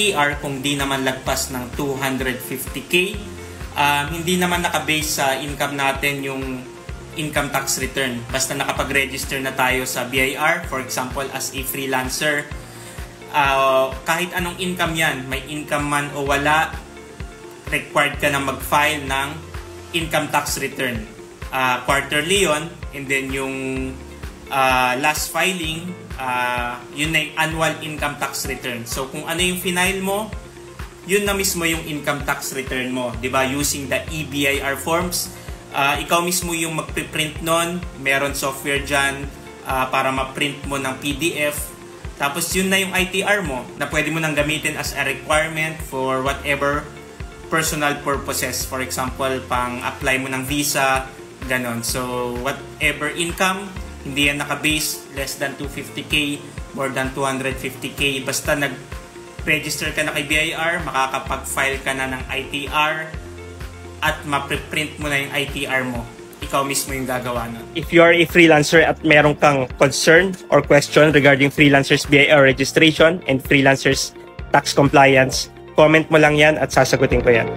ITR kung di naman lagpas ng 250K. Hindi naman nakabase sa income natin yung income tax return. Basta nakapag-register na tayo sa BIR, for example, as a freelancer, kahit anong income yan, may income man o wala, required ka na mag-file ng income tax return. Quarterly yon, and then yung last filing, yun na yung annual income tax return. So kung ano yung final mo, yun na mismo yung income tax return mo, 'di ba? Using the EBIR forms, ikaw mismo yung magpi-print nun. Meron software diyan para ma-print mo ng PDF. Tapos yun na yung ITR mo na pwede mo nang gamitin as a requirement for whatever personal purposes. For example, pang-apply mo ng visa, ganon. So whatever income, hindi yan naka-base less than 250K, more than 250K. Basta nag-register ka na kay BIR, makakapag-file ka na ng ITR at ma-print mo na yung ITR mo. Ikaw mismo yung gagawa nun. If you are a freelancer at meron kang concern or question regarding freelancers BIR registration and freelancers tax compliance, comment mo lang yan at sasagutin ko yan.